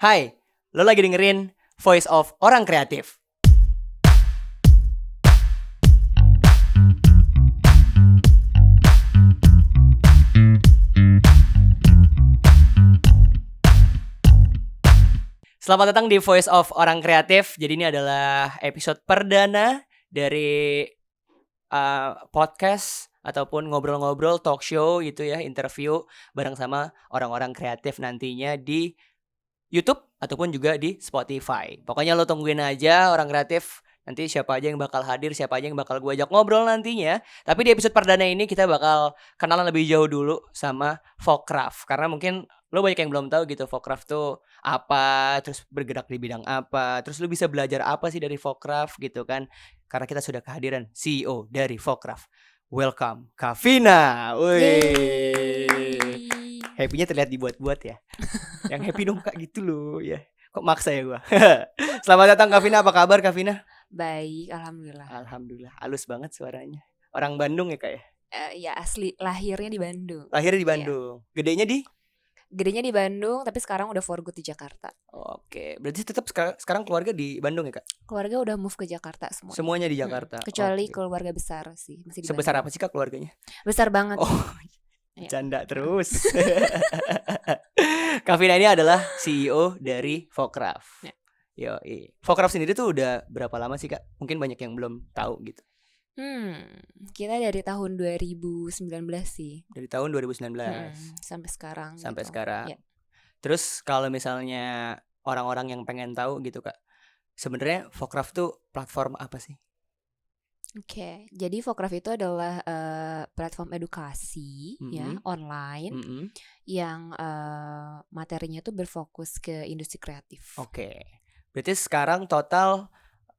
Hai, lo lagi dengerin Voice of Orang Kreatif. Selamat datang di Voice of Orang Kreatif. Jadi ini adalah episode perdana dari podcast ataupun ngobrol-ngobrol talk show gitu ya, interview bareng sama orang-orang kreatif nantinya di YouTube ataupun juga di Spotify. Pokoknya lo tungguin aja orang kreatif. Nanti siapa aja yang bakal hadir, siapa aja yang bakal gue ajak ngobrol nantinya. Tapi di episode perdana ini kita bakal kenalan lebih jauh dulu sama Fokraft. Karena mungkin lo banyak yang belum tahu gitu Fokraft tuh apa, terus bergerak di bidang apa, terus lo bisa belajar apa sih dari Fokraft gitu kan. Karena kita sudah kehadiran CEO dari Fokraft. Welcome, Kavina. Wih. Happy-nya terlihat dibuat-buat ya. Yang happy dong Kak gitu loh ya. Kok maksa ya gua. Selamat datang Kavina, apa kabar Kavina? Baik, alhamdulillah. Alhamdulillah, halus banget suaranya. Orang Bandung ya Kak ya? Ya asli lahirnya di Bandung. Lahirnya di Bandung. Gedenya di? Gedenya di Bandung, tapi sekarang udah for good di Jakarta. Oke, berarti tetap sekarang keluarga di Bandung ya Kak? Keluarga udah move ke Jakarta semua. Semuanya di Jakarta. Kecuali Oke. keluarga besar sih, masih di Sebesar Bandung. apa sih Kak keluarganya? Besar banget. Oh, Iya. canda terus. Kavina ini adalah CEO dari Fokraft. Ya. Yoi. Fokraft sendiri tuh udah berapa lama sih Kak? Mungkin banyak yang belum tahu gitu. Kita dari tahun 2019 sih. Dari tahun 2019 sampai sekarang. sampai gitu. sekarang. Ya. Terus kalau misalnya orang-orang yang pengen tahu gitu Kak, sebenarnya Fokraft tuh platform apa sih? Oke, jadi Fokraft itu adalah platform edukasi ya online yang materinya tuh berfokus ke industri kreatif. Oke. Berarti sekarang total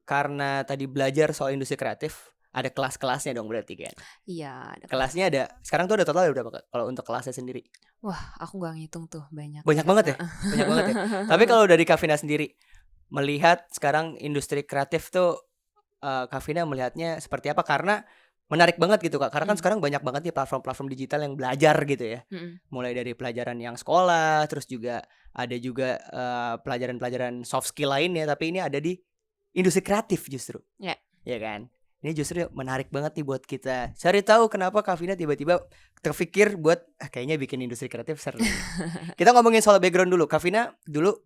karena tadi belajar soal industri kreatif ada kelas-kelasnya dong berarti kan? Iya. Kelasnya ada. Sekarang tuh ada total ada berapa Kak? Kalau untuk kelasnya sendiri? Wah, aku nggak ngitung tuh banyak. Banyak banget ya? Banyak banget ya. Tapi kalau dari Kavina sendiri melihat sekarang industri kreatif tuh Kavina melihatnya seperti apa? Karena menarik banget gitu Kak. Karena kan sekarang banyak banget nih platform-platform digital yang belajar gitu ya. Mulai dari pelajaran yang sekolah, terus juga ada juga pelajaran-pelajaran soft skill lainnya. Tapi ini ada di industri kreatif justru. Ya. Ya kan? Ini justru menarik banget nih buat kita. Cari tahu kenapa Kavina tiba-tiba terpikir buat kayaknya bikin industri kreatif seru. Kita ngomongin soal background dulu. Kavina dulu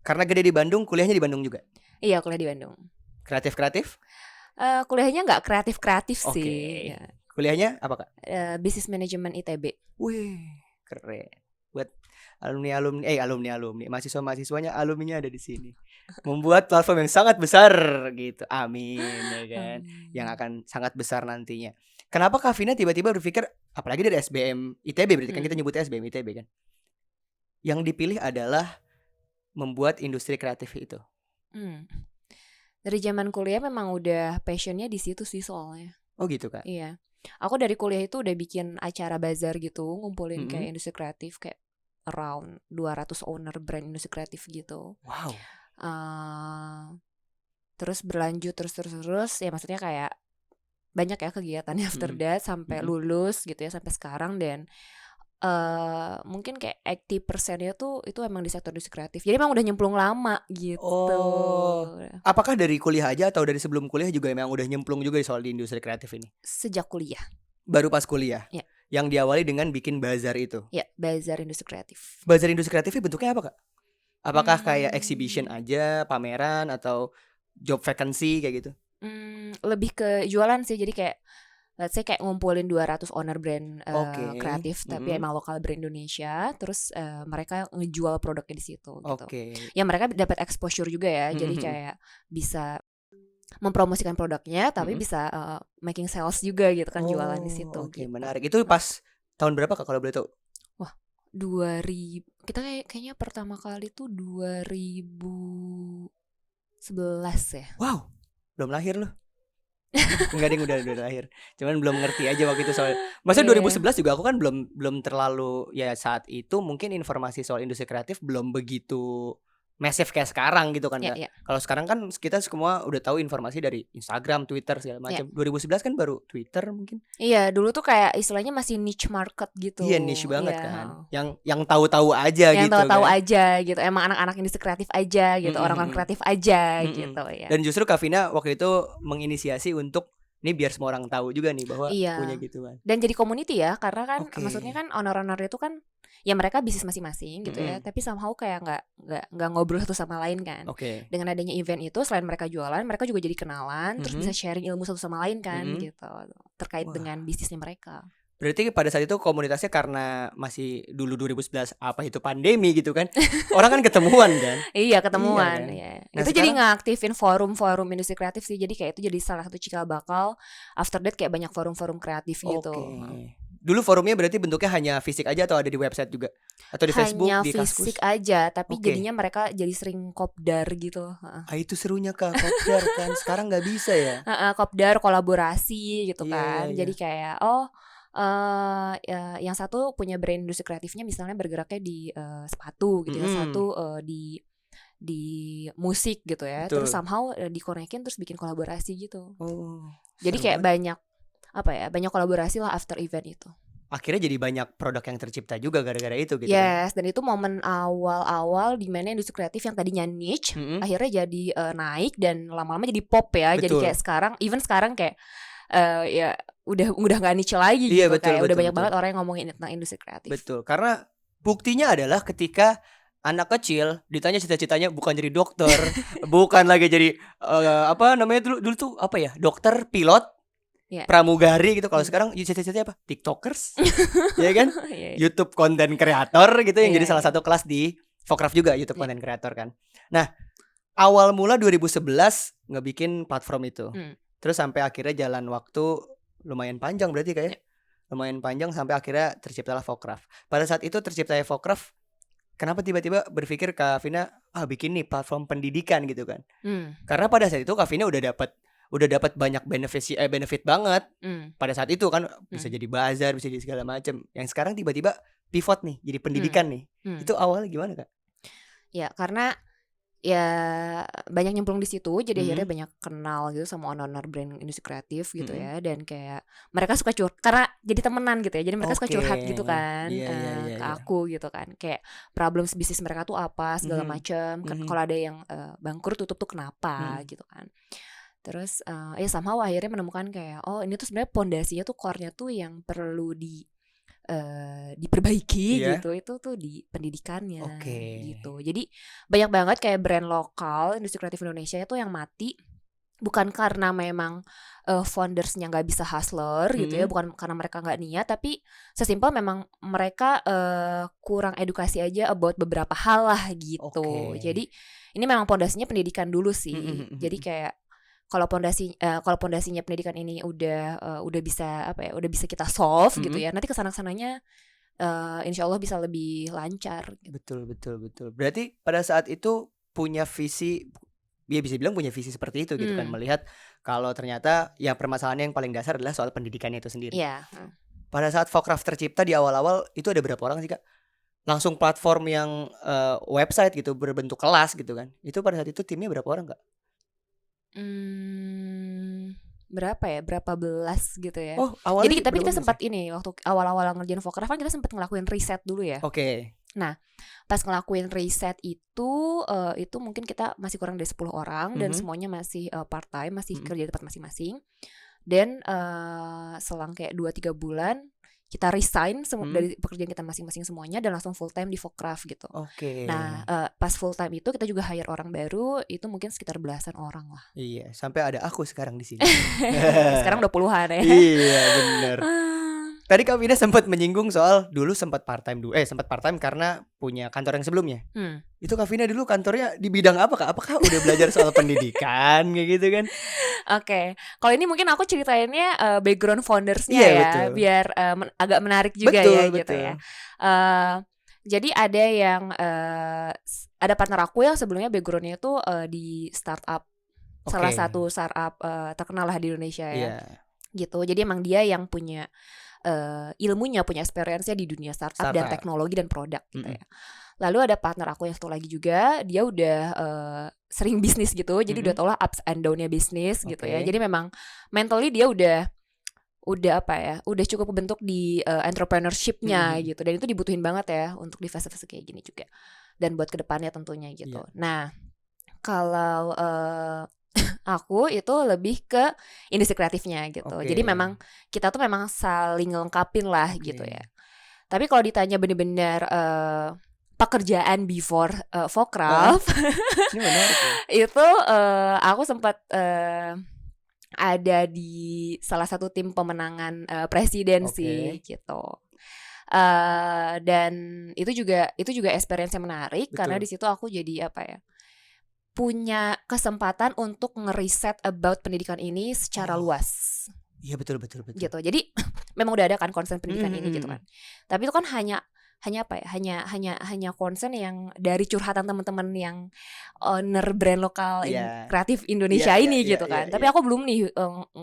karena gede di Bandung, kuliahnya di Bandung juga. Iya, kuliah di Bandung. Kreatif? Kuliahnya nggak kreatif Oke. sih. Ya. Kuliahnya apa Kak? Business Management ITB. Wih, keren. Buat alumni mahasiswanya alumninya ada di sini. Membuat platform yang sangat besar gitu. Amin ya kan. Yang akan sangat besar nantinya. Kenapa Kavina tiba-tiba berpikir apalagi dari SBM ITB berarti kan kita nyebutnya SBM ITB kan. Yang dipilih adalah membuat industri kreatif itu. Dari zaman kuliah memang udah passionnya di situ sih soalnya. Oh gitu Kak. Iya. Aku dari kuliah itu udah bikin acara bazar gitu, ngumpulin kayak industri kreatif kayak around 200 owner brand industri kreatif gitu. Wow. Terus berlanjut terus ya maksudnya kayak banyak ya kegiatannya after that sampai lulus gitu ya sampai sekarang dan mungkin kayak 80%-nya tuh itu emang di sektor industri kreatif. Jadi emang udah nyemplung lama gitu. Oh. Apakah dari kuliah aja atau dari sebelum kuliah juga emang udah nyemplung juga soal di industri kreatif ini? Sejak kuliah. Baru pas kuliah? Ya. Yang diawali dengan bikin bazar itu? Ya, bazar industri kreatif. Bazar industri kreatifnya bentuknya apa Kak? Apakah kayak exhibition aja, pameran atau job vacancy kayak gitu? Lebih ke jualan sih. Jadi kayak let's say kayak ngumpulin 200 owner brand kreatif tapi emang lokal brand Indonesia, terus mereka ngejual produknya di situ gitu. Ya mereka dapat exposure juga ya. Jadi kayak bisa mempromosikan produknya tapi bisa making sales juga gitu kan, jualan di situ. Oke, menarik. Itu pas tahun berapa Kak kalau boleh tahu? Wah, 2000. Kita kayaknya pertama kali tuh 2011 ya. Wow, belum lahir loh. Enggak deh, udah lahir. Cuman belum ngerti aja waktu itu soal. Maksudnya 2011 juga aku kan belum terlalu ya saat itu mungkin informasi soal industri kreatif belum begitu massive kayak sekarang gitu kan. Yeah, yeah. Kalau sekarang kan kita semua udah tahu informasi dari Instagram, Twitter segala macam. 2011 kan baru Twitter mungkin. Iya, dulu tuh kayak istilahnya masih niche market gitu. Iya, niche banget kan. Yang tahu-tahu aja yang gitu kan. Yang tahu-tahu aja gitu. Emang anak-anak industri kreatif aja gitu, orang-orang kreatif aja gitu ya. Dan justru Kak Vina waktu itu menginisiasi untuk ini biar semua orang tahu juga nih bahwa punya gituan. Dan jadi community ya, karena kan maksudnya kan owner-owner itu kan ya mereka bisnis masing-masing gitu ya, tapi somehow kayak nggak ngobrol satu sama lain kan. Dengan adanya event itu, selain mereka jualan, mereka juga jadi kenalan, terus bisa sharing ilmu satu sama lain kan gitu, terkait dengan bisnisnya mereka. Berarti pada saat itu komunitasnya karena masih dulu 2011 apa itu pandemi gitu kan, orang kan ketemuan kan. Iya, ketemuan ya. Nah, itu sekarang, jadi ngaktifin forum-forum industri kreatif sih, jadi kayak itu jadi salah satu cikal bakal. After that kayak banyak forum-forum kreatif gitu. Dulu forumnya berarti bentuknya hanya fisik aja atau ada di website juga? Atau di Facebook, di Kaskus? Hanya fisik aja, tapi jadinya mereka jadi sering kopdar gitu. Itu serunya Kak, kopdar kan. Sekarang gak bisa ya? Kopdar, kolaborasi gitu kan. Jadi kayak yang satu punya brand industri kreatifnya misalnya bergeraknya di sepatu gitu, yang satu di musik gitu ya. Betul. Terus somehow dikonekin terus bikin kolaborasi gitu. Jadi kayak banyak kolaborasi lah after event itu. Akhirnya jadi banyak produk yang tercipta juga gara-gara itu gitu. Yes, dan itu momen awal-awal di mana industri kreatif yang tadinya niche akhirnya jadi naik dan lama-lama jadi pop ya. Betul. Jadi kayak sekarang, even sekarang kayak ya udah nggak niche lagi gitu. Betul, kayak udah banyak banget orang yang ngomongin tentang industri kreatif. Betul, karena buktinya adalah ketika anak kecil ditanya cita-citanya bukan jadi dokter, bukan lagi jadi apa namanya dulu tuh apa ya, dokter, pilot, pramugari gitu. Kalau sekarang cita-citanya apa? TikTokers, ya kan? YouTube content creator gitu yang jadi salah satu kelas di Fokraft juga, YouTube content creator kan. Nah, awal mula 2011 ngebikin platform itu. Terus sampai akhirnya jalan waktu lumayan panjang berarti kayak lumayan panjang sampai akhirnya terciptalah Fokraft. Pada saat itu terciptanya Fokraft, kenapa tiba-tiba berpikir Kak Vina bikin nih platform pendidikan gitu kan? Karena pada saat itu Kak Vina udah dapat banyak benefit banget. Pada saat itu kan bisa jadi bazar, bisa jadi segala macam. Yang sekarang tiba-tiba pivot nih jadi pendidikan nih. Itu awalnya gimana Kak? Ya karena ya banyak nyemplung di situ, jadi akhirnya banyak kenal gitu sama owner brand industri kreatif gitu ya, dan kayak mereka suka curhat karena jadi temenan gitu ya, jadi mereka suka curhat gitu kan ke aku gitu kan, kayak problems bisnis mereka tuh apa segala macam. Kalau ada yang bangkrut tutup tuh kenapa gitu kan. Terus ya somehow akhirnya menemukan kayak ini tuh sebenarnya pondasinya tuh core-nya tuh yang perlu diperbaiki gitu, itu tuh di pendidikannya gitu. Jadi banyak banget kayak brand lokal industri kreatif Indonesia itu yang mati bukan karena memang foundersnya nggak bisa hustler gitu ya, bukan karena mereka nggak niat, tapi sesimpel memang mereka kurang edukasi aja about beberapa hal lah gitu. Jadi ini memang pondasinya pendidikan dulu sih. Jadi kayak kalau pondasinya pendidikan ini udah bisa udah bisa kita solve gitu ya, nanti kesana-kesananya insya Allah bisa lebih lancar gitu. Betul. Berarti pada saat itu punya visi, dia bisa bilang punya visi seperti itu gitu kan, melihat kalau ternyata yang permasalahannya yang paling dasar adalah soal pendidikannya itu sendiri. Pada saat Fokraft tercipta di awal-awal itu ada berapa orang sih Kak? Langsung platform yang website gitu berbentuk kelas gitu kan, itu pada saat itu timnya berapa orang Kak? Berapa belas gitu ya. Jadi tapi kita sempat ini waktu awal-awal ngerjain Fokraft kan kita sempat ngelakuin riset dulu ya. Nah, pas ngelakuin riset itu mungkin kita masih kurang dari 10 orang dan semuanya masih part time, masih kerja di tempat masing-masing. Dan selang kayak 2-3 bulan kita resign dari pekerjaan kita masing-masing semuanya dan langsung full time di Fokraft gitu. Nah, pas full time itu kita juga hire orang baru, itu mungkin sekitar belasan orang lah. Iya, sampai ada aku sekarang di sini. Sekarang udah puluhan ya. Iya, benar. Tadi Kak Vina sempat menyinggung soal dulu sempat part time karena punya kantor yang sebelumnya. Itu Kak Vina dulu kantornya di bidang apa Kak? Apakah udah belajar soal pendidikan kayak gitu kan? Kalau ini mungkin aku ceritainnya background foundersnya betul. Biar agak menarik juga betul. Gitu ya. Jadi ada yang ada partner aku yang sebelumnya backgroundnya itu di startup, salah satu startup terkenal lah di Indonesia ya. Gitu. Jadi emang dia yang punya ilmunya, punya experience-nya di dunia startup dan teknologi dan produk gitu ya. Lalu ada partner aku yang satu lagi juga, dia udah sering bisnis gitu, jadi udah tau lah ups and down-nya bisnis gitu ya. Jadi memang mentally dia udah apa ya, udah cukup bentuk di entrepreneurship-nya gitu, dan itu dibutuhin banget ya untuk di fase-fase kayak gini juga, dan buat kedepannya tentunya gitu. Nah kalau aku itu lebih ke industri kreatifnya gitu. Jadi memang kita tuh memang saling lengkapin lah gitu ya. Tapi kalau ditanya bener-bener pekerjaan before Fokraf, ini menarik ya. Itu aku sempat ada di salah satu tim pemenangan presidensi gitu. Dan itu juga experience yang menarik. Betul. Karena di situ aku jadi apa ya, punya kesempatan untuk ngeriset about pendidikan ini secara luas. Iya betul. Gitu. Jadi memang udah ada kan concern pendidikan ini gitu kan. Tapi itu kan hanya apa ya? Hanya concern yang dari curhatan teman-teman yang owner brand lokal kreatif Indonesia ini gitu kan. Tapi aku belum nih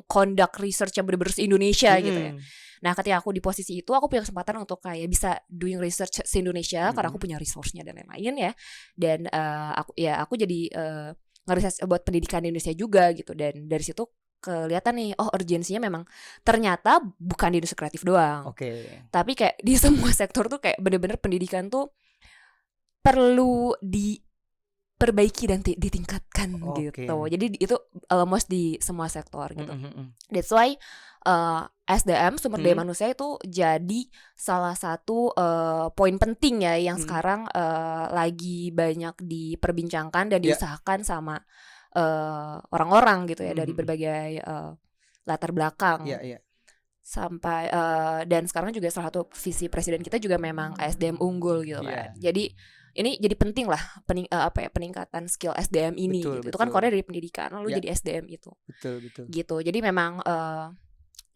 conduct research yang bener-bener Indonesia gitu ya. Nah, ketika aku di posisi itu, aku punya kesempatan untuk kayak bisa doing research se-Indonesia karena aku punya resource-nya dan lain-lain ya. Dan aku jadi ngeresearch buat pendidikan di Indonesia juga gitu. Dan dari situ kelihatan nih, urgensinya memang ternyata bukan di industri kreatif doang. Tapi kayak di semua sektor tuh kayak bener-bener pendidikan tuh perlu diperbaiki dan ditingkatkan gitu. Jadi itu almost di semua sektor gitu. That's why SDM sumber daya manusia itu jadi salah satu poin penting ya yang sekarang lagi banyak diperbincangkan dan diusahakan sama orang-orang gitu ya dari berbagai latar belakang. Sampai dan sekarang juga salah satu visi presiden kita juga memang SDM unggul gitu kan. Jadi ini jadi penting lah peningkatan skill SDM ini gitu. Itu kan core dari pendidikan lalu jadi SDM itu. Betul. Gitu. Jadi memang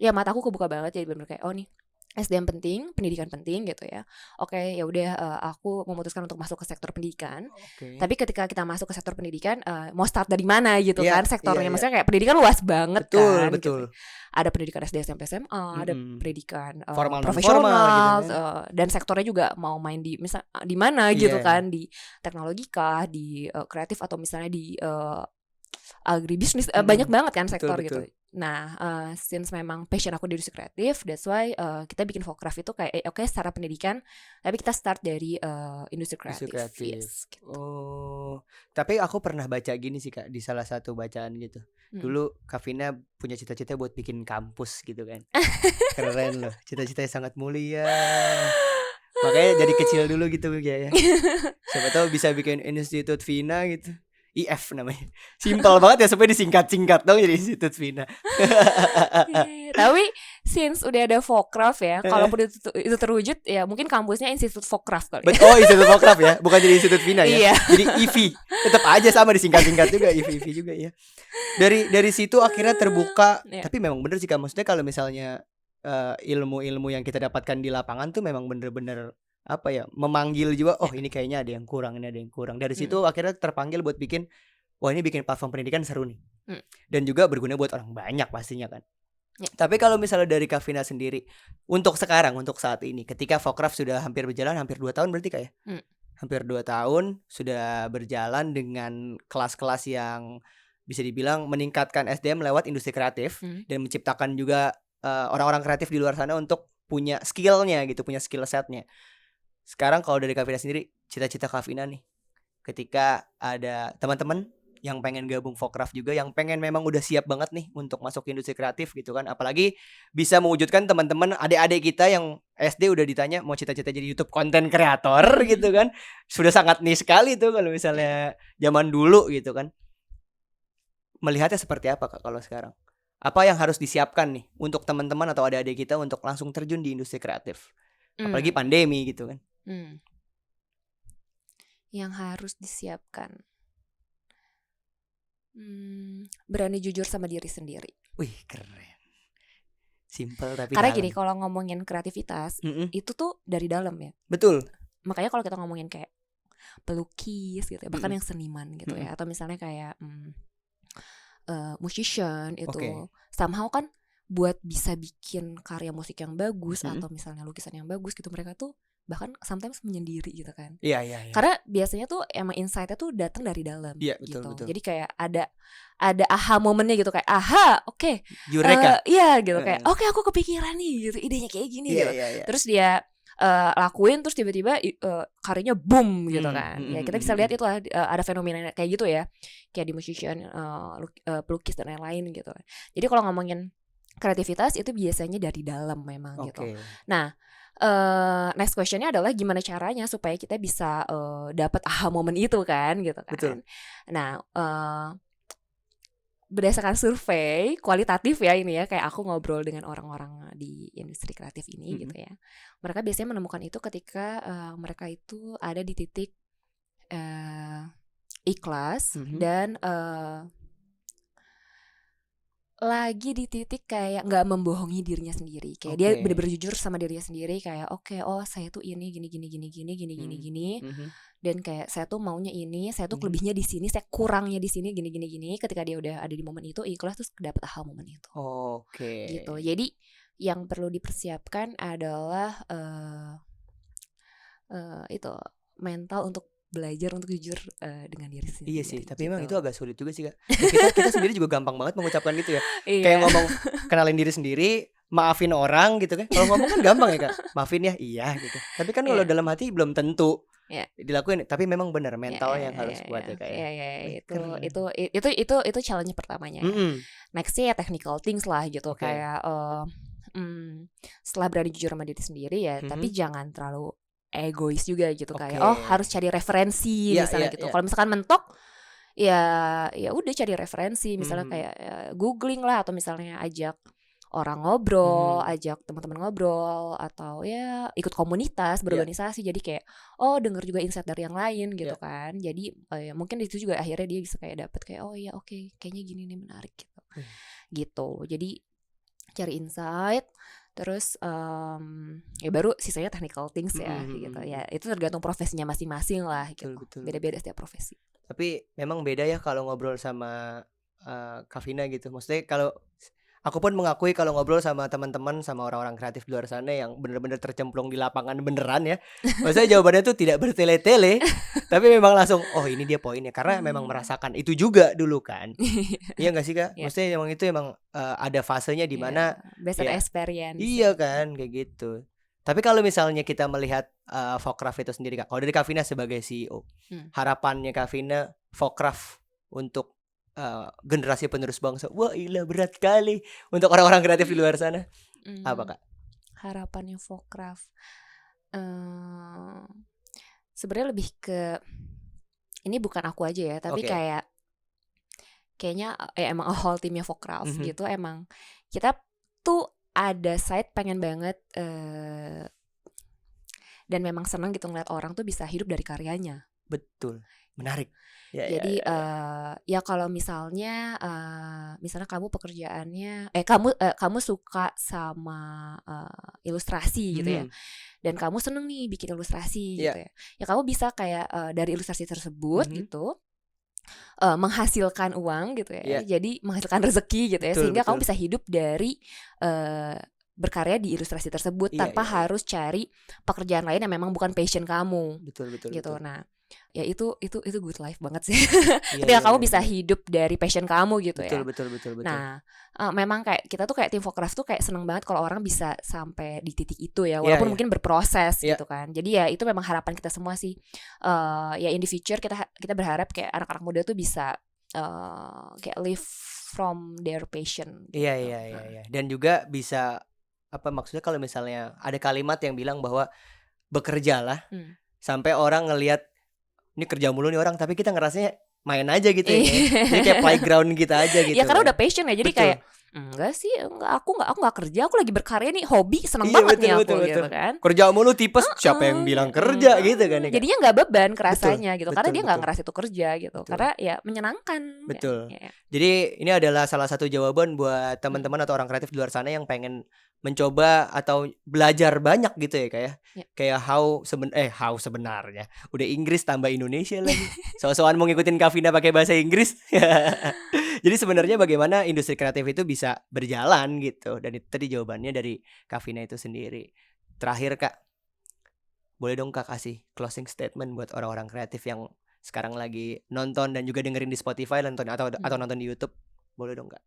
ya mataku kebuka banget, jadi benar-benar kayak nih SDM penting, pendidikan penting gitu ya. Ya udah aku memutuskan untuk masuk ke sektor pendidikan. Tapi ketika kita masuk ke sektor pendidikan, mau start dari mana gitu kan sektornya. Maksudnya kayak pendidikan luas banget kan. Betul. Gitu. Ada pendidikan SD, SMP, SMA, ada pendidikan profesional gitu kan. Dan sektornya juga mau main di mana gitu kan, di teknologi kah, di kreatif atau misalnya di agribisnis, banyak banget kan sektor gitu. Nah, since memang passion aku di industri kreatif, that's why kita bikin Fokraf itu kayak secara pendidikan, tapi kita start dari industri kreatif. Yes, gitu. Tapi aku pernah baca gini sih Kak, di salah satu bacaan gitu. Dulu Kak Vina punya cita-cita buat bikin kampus gitu kan. Keren loh, cita-citanya sangat mulia. Makanya dari kecil dulu gitu ya. Siapa tahu bisa bikin Institut Vina gitu. IF namanya. Simpel banget ya, sampai disingkat-singkat dong jadi Institut Vina. Tapi since udah ada Fokraf ya, kalaupun itu terwujud ya mungkin kampusnya Institut Fokraf kali. Institut Fokraf ya, bukan jadi Institut Vina ya. Jadi IV. Tetap aja sama disingkat-singkat juga, IV juga ya. Dari situ akhirnya terbuka. Tapi memang bener sih Kak, maksudnya kalau misalnya ilmu-ilmu yang kita dapatkan di lapangan tuh memang bener-bener memanggil juga, ini kayaknya ada yang kurang, ini ada yang kurang. Dari situ akhirnya terpanggil buat bikin, ini bikin platform pendidikan seru nih. Dan juga berguna buat orang banyak pastinya kan. Tapi kalau misalnya dari Kak Vina sendiri, untuk sekarang, untuk saat ini, ketika Fokraf sudah hampir berjalan, hampir 2 tahun berarti Kak ya? Hampir 2 tahun sudah berjalan dengan kelas-kelas yang bisa dibilang meningkatkan SDM lewat industri kreatif dan menciptakan juga orang-orang kreatif di luar sana untuk punya skillnya gitu, punya skill setnya. Sekarang kalau dari Kak Vina sendiri, cita-cita Kak Vina nih, ketika ada teman-teman yang pengen gabung Fokraf juga, yang pengen memang udah siap banget nih untuk masuk industri kreatif gitu kan, apalagi bisa mewujudkan teman-teman adik-adik kita yang SD udah ditanya mau cita-cita jadi YouTube content creator gitu kan, sudah sangat niche sekali tuh kalau misalnya zaman dulu gitu kan. Melihatnya seperti apa Kak kalau sekarang? Apa yang harus disiapkan nih untuk teman-teman atau adik-adik kita untuk langsung terjun di industri kreatif? Apalagi pandemi gitu kan. Yang harus disiapkan, berani jujur sama diri sendiri. Wih keren. Simple tapi karena dalam. Gini, kalau ngomongin kreativitas itu tuh dari dalam ya. Betul. Makanya kalau kita ngomongin kayak pelukis gitu ya, bahkan yang seniman gitu ya, atau misalnya kayak musician itu somehow kan buat bisa bikin karya musik yang bagus atau misalnya lukisan yang bagus gitu, mereka tuh bahkan sometimes menyendiri gitu kan. Iya. Karena biasanya tuh emang insight-nya tuh datang dari dalam betul, gitu. betul. Jadi kayak ada aha momennya gitu, kayak aha, oke. Eureka. Iya gitu, kayak oke, aku kepikiran nih gitu, idenya kayak gini gitu. Terus dia lakuin, terus tiba-tiba karyanya boom gitu kan. Ya kita bisa lihat itu lah, ada fenomena kayak gitu ya, kayak di musician, pelukis dan lain-lain gitu. Jadi kalau ngomongin kreativitas itu biasanya dari dalam memang gitu. Nah, next questionnya adalah gimana caranya supaya kita bisa dapat aha moment itu kan gitu kan. Betul. Nah, berdasarkan survei kualitatif ya ini ya, kayak aku ngobrol dengan orang-orang di industri kreatif ini gitu ya. Mereka biasanya menemukan itu ketika mereka itu ada di titik ikhlas dan lagi di titik kayak nggak membohongi dirinya sendiri, kayak dia bener-bener jujur sama dirinya sendiri, kayak oh saya tuh ini gini, dan kayak saya tuh maunya ini, saya tuh lebihnya di sini, saya kurangnya di sini, gini. Ketika dia udah ada di momen itu ikhlas, terus dapet aha momen itu. Gitu. Jadi yang perlu dipersiapkan adalah itu mental untuk belajar untuk jujur dengan diri sendiri. Iya sih, tapi gitu. memang itu agak sulit juga sih Kak. Kita sendiri juga gampang banget mengucapkan gitu ya. Kayak ngomong kenalin diri sendiri, maafin orang gitu kan. Kalau ngomong kan gampang ya Kak, maafin ya, iya gitu. Tapi kan kalau dalam hati belum tentu dilakuin. Tapi memang benar mental yang harus kuat ya Kak. Itu challenge pertamanya. Nextnya ya technical things lah gitu, kayak setelah berani jujur sama diri sendiri ya, tapi jangan terlalu egois juga gitu, kayak harus cari referensi misalnya gitu. Kalau misalkan mentok ya udah cari referensi, misalnya kayak googling lah, atau misalnya ajak orang ngobrol, ajak teman-teman ngobrol, atau ya ikut komunitas, berorganisasi. Jadi kayak denger juga insight dari yang lain gitu kan. Jadi mungkin di situ juga akhirnya dia bisa kayak dapet kayak kayaknya gini nih menarik gitu. Gitu. Jadi cari insight. Terus ya baru sisanya technical things ya gitu ya. Itu tergantung profesinya masing-masing lah gitu. Betul. Beda-beda setiap profesi. Tapi memang beda ya kalau ngobrol sama Kavina gitu. Maksudnya kalau aku pun mengakui kalau ngobrol sama teman-teman, sama orang-orang kreatif di luar sana yang benar-benar tercemplung di lapangan beneran ya. Maksudnya jawabannya tuh tidak bertele-tele, tapi memang langsung ini dia poinnya, karena memang merasakan itu juga dulu kan. Iya nggak sih Kak? Maksudnya emang itu ada fasenya di mana based on experience. Iya kan, kayak gitu. Tapi kalau misalnya kita melihat Fokraf itu sendiri Kak, kalau dari Kavina sebagai CEO, harapannya Kavina Fokraf untuk generasi penerus bangsa, wah ilah berat kali untuk orang-orang kreatif di luar sana. Apa Kak? Harapannya Fokraf sebenarnya lebih ke, ini bukan aku aja ya, tapi kayaknya emang whole timnya Fokraf gitu. Emang kita tuh ada side pengen banget dan memang senang gitu ngeliat orang tuh bisa hidup dari karyanya. Betul, menarik. Jadi ya kalau misalnya kamu pekerjaannya kamu suka sama ilustrasi gitu ya, dan kamu seneng nih bikin ilustrasi gitu ya kamu bisa kayak dari ilustrasi tersebut gitu menghasilkan uang gitu ya, jadi menghasilkan rezeki gitu ya, sehingga kamu bisa hidup dari berkarya di ilustrasi tersebut tanpa harus cari pekerjaan lain yang memang bukan passion kamu. Betul. Gitu. Nah, ya itu good life banget sih. Ketika kamu bisa hidup dari passion kamu gitu ya. Betul. Nah, memang kayak kita tuh kayak tim Fokraf tuh kayak seneng banget kalau orang bisa sampai di titik itu ya, walaupun mungkin berproses gitu kan. Jadi ya itu memang harapan kita semua sih. Ya in the future kita berharap kayak anak-anak muda tuh bisa kayak live from their passion. Gitu. Iya. Dan juga bisa maksudnya kalau misalnya ada kalimat yang bilang bahwa bekerjalah sampai orang ngelihat ini kerja mulu nih orang, tapi kita ngerasanya main aja gitu ya. Jadi kayak playground kita aja gitu. Ya karena udah passion ya. Jadi kayak aku nggak kerja, aku lagi berkarya nih, hobi, seneng banget nih aku gitu kan. Kerja mulu tipes, siapa yang bilang kerja gitu kan ya. Jadinya nggak beban kerasanya gitu, karena dia nggak ngerasa itu kerja gitu. Karena ya menyenangkan. Betul. Jadi ini adalah salah satu jawaban buat teman-teman atau orang kreatif di luar sana yang pengen mencoba atau belajar banyak gitu ya kayak kayak how sebenarnya udah Inggris tambah Indonesia lagi. So-soan mau ngikutin Kavina pakai bahasa Inggris. Jadi sebenarnya bagaimana industri kreatif itu bisa berjalan gitu, dan itu tadi jawabannya dari Kavina itu sendiri. Terakhir Kak, boleh dong Kak kasih closing statement buat orang-orang kreatif yang sekarang lagi nonton dan juga dengerin di Spotify atau nonton di YouTube. Boleh dong Kak.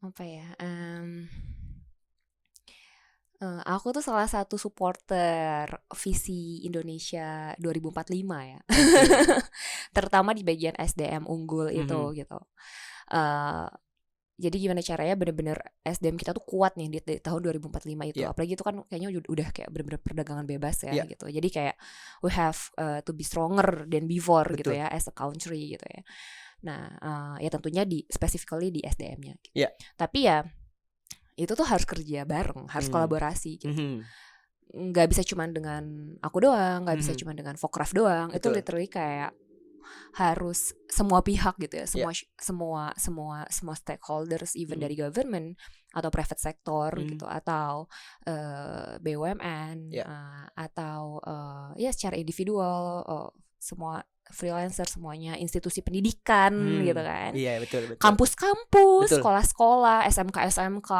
Apa ya? Aku tuh salah satu supporter visi Indonesia 2045 ya. Terutama di bagian SDM unggul itu gitu. Jadi gimana caranya bener-bener SDM kita tuh kuat nih di tahun 2045 itu. Apalagi itu kan kayaknya udah kayak bener-bener perdagangan bebas ya gitu. Jadi kayak we have to be stronger than before gitu ya as a country gitu ya. Nah ya tentunya specifically di SDM-nya gitu. Tapi ya itu tuh harus kerja bareng, harus kolaborasi gitu. Nggak bisa cuma dengan aku doang, nggak bisa cuma dengan Fokraf doang. Betul. Itu literally kayak harus semua pihak gitu ya, semua stakeholders, even dari government atau private sector gitu, atau BUMN atau ya secara individual, semua freelancer, semuanya, institusi pendidikan gitu kan. Iya, betul. Kampus-kampus, sekolah-sekolah, SMK,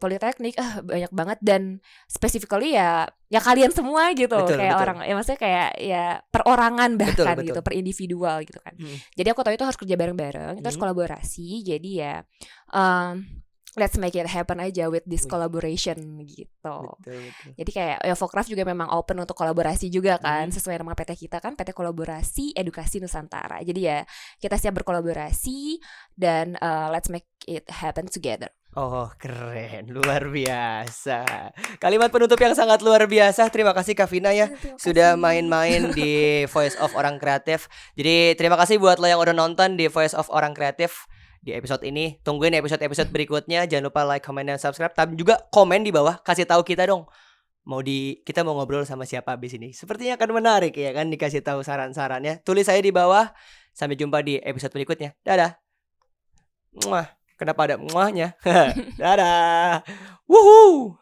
politeknik, banyak banget, dan specifically ya kalian semua gitu. Kayak orang, ya maksudnya kayak ya perorangan bahkan gitu, per individual gitu kan. Jadi aku tahu itu harus kerja bareng-bareng, itu harus kolaborasi. Jadi ya let's make it happen aja with this collaboration gitu. Betul. Jadi kayak ya Fokraf juga memang open untuk kolaborasi juga kan, sesuai nama PT kita kan, PT Kolaborasi Edukasi Nusantara. Jadi ya kita siap berkolaborasi dan let's make it happen together. Oh keren, luar biasa. Kalimat penutup yang sangat luar biasa. Terima kasih Kak Vina ya sudah main-main di Voice of Orang Kreatif. Jadi terima kasih buat lo yang udah nonton di Voice of Orang Kreatif di episode ini. Tungguin episode-episode berikutnya. Jangan lupa like, comment, dan subscribe. Tapi juga komen di bawah, kasih tahu kita dong kita mau ngobrol sama siapa abis ini. Sepertinya akan menarik ya kan, dikasih tahu saran-sarannya. Tulis saya di bawah. Sampai jumpa di episode berikutnya. Dadah. Muah. Kenapa ada muahnya? Dadah. Wuhuu.